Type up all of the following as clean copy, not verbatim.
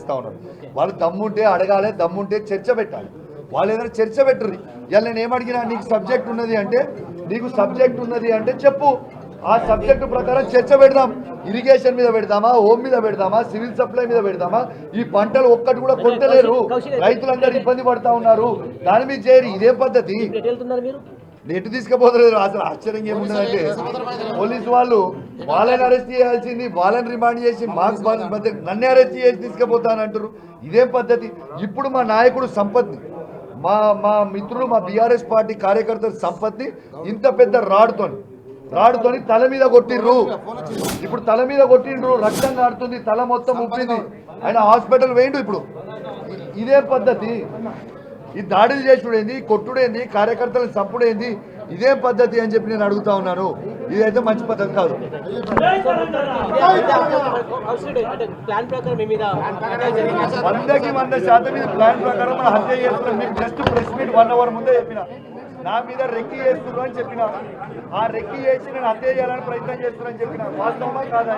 చేస్తూ ఉన్నారు. వాళ్ళు దమ్ముంటే అడగాలి, దమ్ముంటే చర్చ పెట్టాలి. వాళ్ళు ఏదైనా చర్చ పెట్టుర్రి. ఇవాళ నేను ఏమడిగినా, నీకు సబ్జెక్ట్ ఉన్నది అంటే చెప్పు, ఆ సబ్జెక్టు ప్రకారం చర్చ పెడదాం. ఇరిగేషన్ మీద పెడదామా, హోమ్ మీద పెడదామా, సివిల్ సప్లై మీద పెడదామా? ఈ పంటలు ఒక్కటి కూడా కొంటలేరు, రైతులందరూ ఇబ్బంది పడతా ఉన్నారు. దాని మీద చేయరు. ఇదే పద్ధతి. నెట్టు తీసుకుపోతలేరు. అసలు ఆశ్చర్యంగా ఏముందంటే, పోలీసు వాళ్ళని అరెస్ట్ చేయాల్సింది, వాళ్ళని రిమాండ్ చేసి నన్ను అరెస్ట్ చేసి తీసుకుపోతానంటారు. ఇదేం పద్ధతి? ఇప్పుడు మా నాయకుడు సంపత్ని, మా మిత్రులు, మా బీఆర్ఎస్ పార్టీ కార్యకర్తల సంపత్ని ఇంత పెద్ద రాడుతోని తల మీద కొట్టిర్రు. ఇప్పుడు తల మీద కొట్టిండ్రు, రక్తం కారుతుంది, తల మొత్తం ఉప్పింది. ఆయన హాస్పిటల్ వేయండు. ఇప్పుడు ఇదే పద్ధతి? ఈ దాడులు చేసుడేంది, కొట్టుడేంది, కార్యకర్తలను చంపుడేంది? ఇదే పద్ధతి అని చెప్పి నేను అడుగుతా ఉన్నాను. ఇదైతే మంచి పద్ధతి కాదు. 100% మీద ప్లాన్ ప్రకారం మనం హత్య చేస్తున్నాం. మీకు జస్ట్ ప్రెస్ మీట్ 1 అవర్ ముందే చెప్పిన, నా మీద రెక్కి చేస్తున్నారు అని చెప్పిన. ఆ రెక్కి చేసి నేను హత్య చేయాలని ప్రయత్నం చేస్తున్నారని చెప్పిన. వాస్తవమా కాదా?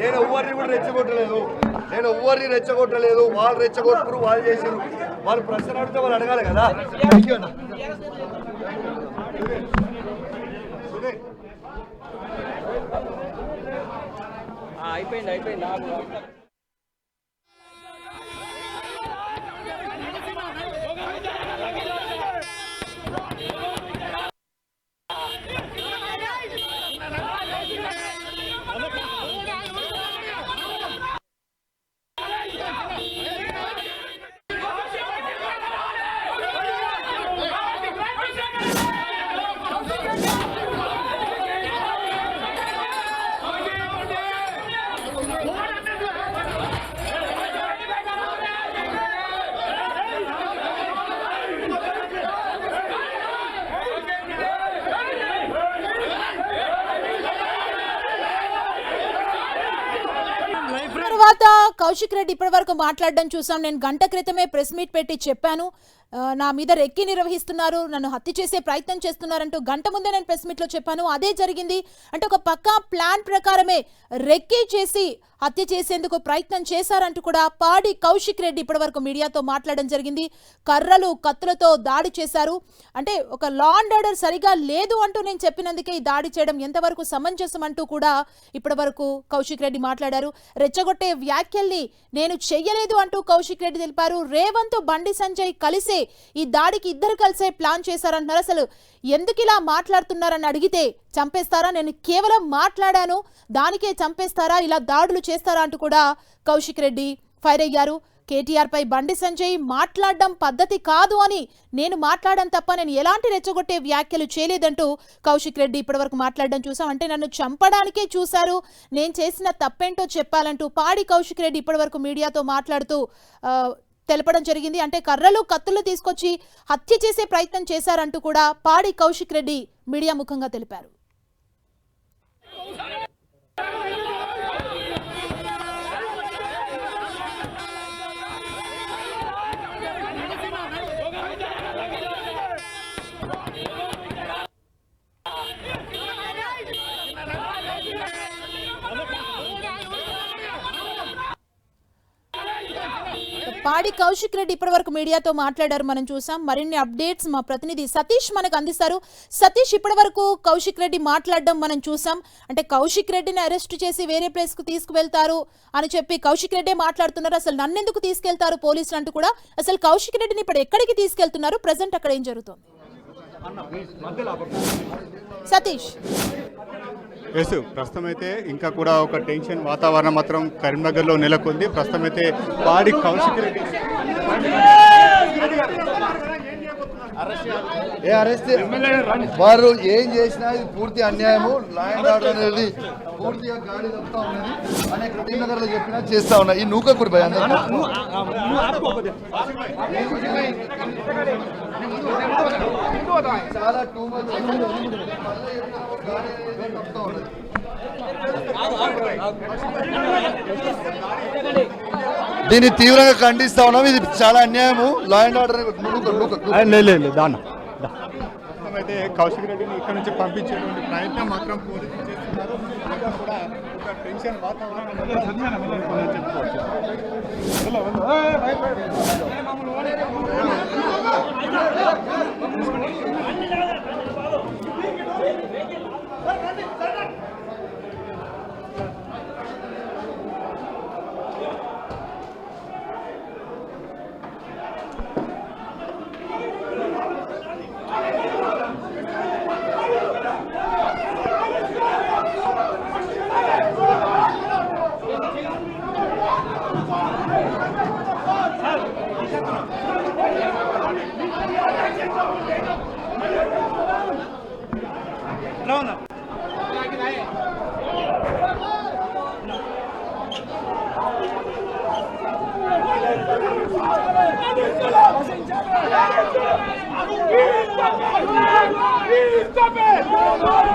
నేను ఎవరిని కూడా రెచ్చగొట్టలేదు. వాళ్ళు రెచ్చగొట్టుకురు, వాళ్ళు చేసారు. వాళ్ళు ప్రశ్న అడిగితే వాళ్ళు అడగాలి కదా. అయిపోయింది. తర్వాత కౌశిక్ రెడ్డి ఇప్పటి వరకు మాట్లాడడం చూసాం. నేను గంట క్రితమే ప్రెస్ మీట్ పెట్టి చెప్పాను, నా మీద రెక్కి నిర్వహిస్తున్నారు, నన్ను హత్య చేసే ప్రయత్నం చేస్తున్నారంటూ గంట ముందే నేను ప్రెస్ మీట్లో చెప్పాను. అదే జరిగింది. అంటే ఒక పక్కా ప్లాన్ ప్రకారమే రెక్కి చేసి హత్య చేసేందుకు ప్రయత్నం చేశారంటూ కూడా పాడి కౌశిక్ రెడ్డి ఇప్పటి వరకు మీడియాతో మాట్లాడడం జరిగింది. కర్రలు, కత్తులతో దాడి చేశారు. అంటే ఒక లా అండ్ ఆర్డర్ సరిగా లేదు అంటూ నేను చెప్పినందుకే ఈ దాడి చేయడం ఎంతవరకు సమంజసం అంటూ కూడా ఇప్పటి వరకు కౌశిక్ రెడ్డి మాట్లాడారు. రెచ్చగొట్టే వ్యాఖ్యల్ని నేను చెయ్యలేదు అంటూ కౌశిక్ రెడ్డి తెలిపారు. రేవంత్, బండి సంజయ్ కలిసే ఈ దాడికి ఇద్దరు కలిసే ప్లాన్ చేశారంటున్నారు. అసలు ఎందుకు ఇలా మాట్లాడుతున్నారని అడిగితే, చంపేస్తారా, నేను కేవలం మాట్లాడాను దానికే చంపేస్తారా, ఇలా దాడులు చేస్తారా అంటూ కూడా కౌశిక్ రెడ్డి ఫైర్ అయ్యారు. కేటీఆర్ పై బండి సంజయ్ మాట్లాడడం పద్ధతి కాదు అని నేను మాట్లాడడం తప్ప నేను ఎలాంటి రెచ్చగొట్టే వ్యాఖ్యలు చేయలేదంటూ కౌశిక్ రెడ్డి ఇప్పటివరకు మాట్లాడడం చూసాం. అంటే నన్ను చంపడానికే చూశారు, నేను చేసిన తప్పేంటో చెప్పాలంటూ పాడి కౌశిక్ రెడ్డి ఇప్పటివరకు మీడియాతో మాట్లాడుతూ తెలపడం జరిగింది. అంటే కర్రలు, కత్తులు తీసుకొచ్చి హత్య చేసే ప్రయత్నం చేశారంటూ కూడా పాడి కౌశిక్ రెడ్డి మీడియా ముఖంగా తెలిపారు. పాడి కౌశిక్ రెడ్డి ఇప్పటివరకు మీడియాతో మాట్లాడారు, మనం చూసాం. మరిన్ని అప్డేట్స్ మా ప్రతినిధి సతీష్ మనకు అందిస్తారు. సతీష్, ఇప్పటివరకు కౌశిక్ రెడ్డి మాట్లాడడం మనం చూసాం. అంటే కౌశిక్ రెడ్డిని అరెస్ట్ చేసి వేరే ప్లేస్ కు తీసుకువెళ్తారు అని చెప్పి కౌశిక్ రెడ్డి మాట్లాడుతున్నారు. అసలు నన్ను ఎందుకు తీసుకెళ్తారు పోలీసులు అంటూ కూడా. అసలు కౌశిక్ రెడ్డిని ఇప్పుడు ఎక్కడికి తీసుకెళ్తున్నారు, ప్రెసెంట్ అక్కడ ఏం జరుగుతుంది? సతీష్, ప్రస్తుతం అయితే ఇంకా కూడా ఒక టెన్షన్ వాతావరణం మాత్రం కరీంనగర్లో నెలకొంది. ప్రస్తుతం అయితే పాడి కౌశిక్ రెడ్డి వారు ఏం చేసినా ఇది పూర్తి అన్యాయము. లా అండ్ ఆర్డర్ అనేది పూర్తిగా గాడి తప్పుతా ఉన్నది అనే కరీంనగర్ లో చెప్పినా చేస్తా ఉన్నా. ఈ నూక కుడి భయ చాలా టూ మచ్ తప్పుతా ఉన్నది. దీన్ని తీవ్రంగా ఖండిస్తా ఉన్నాం. ఇది చాలా అన్యాయము. లా అండ్ ఆర్డర్ అయితే కౌశిక్ రెడ్డిని ఇక్కడ నుంచి పంపించేటువంటి ప్రయత్నం మాత్రం పోలీసులు చేస్తున్నారు. పూర్తిగా కూడా ఒక టెన్షన్ వాతావరణం చెప్పుకోవచ్చు.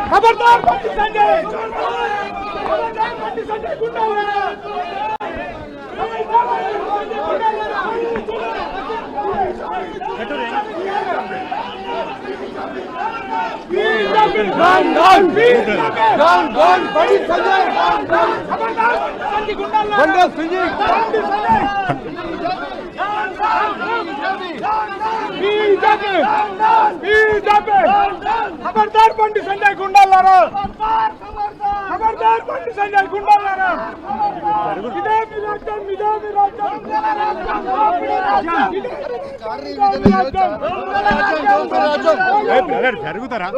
खबरदार बंटी संजय खबरदार बंटी संजय गुंडा खबरदार बंटी संजय गुंडालारा खबरदार बंटी संजय गुंडालारा इधे भी राजन జరుగుతారా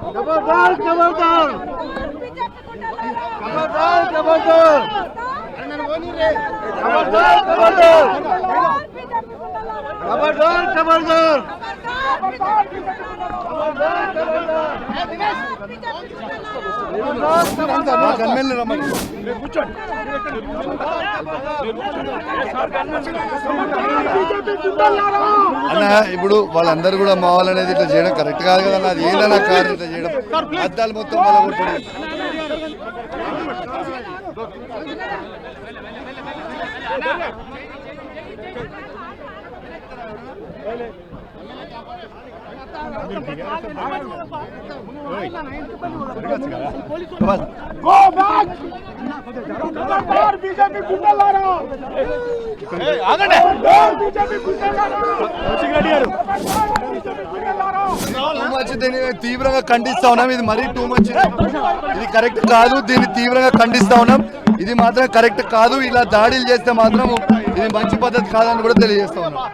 खबरदार खबरदार खबरदार खबरदार खबरदार खबरदार खबरदार అన్న ఇప్పుడు వాళ్ళందరూ కూడా మా వాళ్ళనేది ఇట్లా చేయడం కరెక్ట్ కాదు కదా అది ఏదైనా కారు ఇట్లా చేయడం అద్దాలు మొత్తం వాళ్ళ కొట్టడం Go back! खबरदार बीजेपी गुंडालारा आगंడి बीजेपी गुंडालारा టూ మచ్ దీన్ని తీవ్రంగా ఖండిస్తా ఉన్నాం ఇది మరీ టూ మచ్ ఇది కరెక్ట్ కాదు దీన్ని తీవ్రంగా ఖండిస్తా ఉన్నాం ఇది మాత్రం కరెక్ట్ కాదు ఇలా దాడులు చేస్తే మాత్రం ఇది మంచి పద్ధతి కాదని కూడా తెలియజేస్తా ఉన్నాం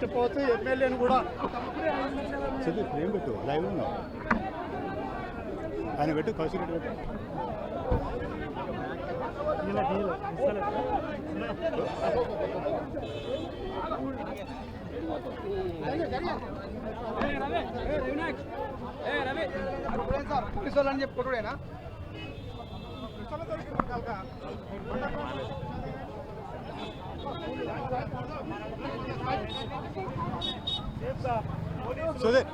చెప్పవచ్చు ఎమ్మెల్యేని కూడా ఏం పెట్టు లైవ్ ఉన్నావు ఆయన పెట్టు కౌశిక్ రెడ్డి పెట్టు పోలీసు వాళ్ళని చెప్పి కొట్టుడేనా సుధీర్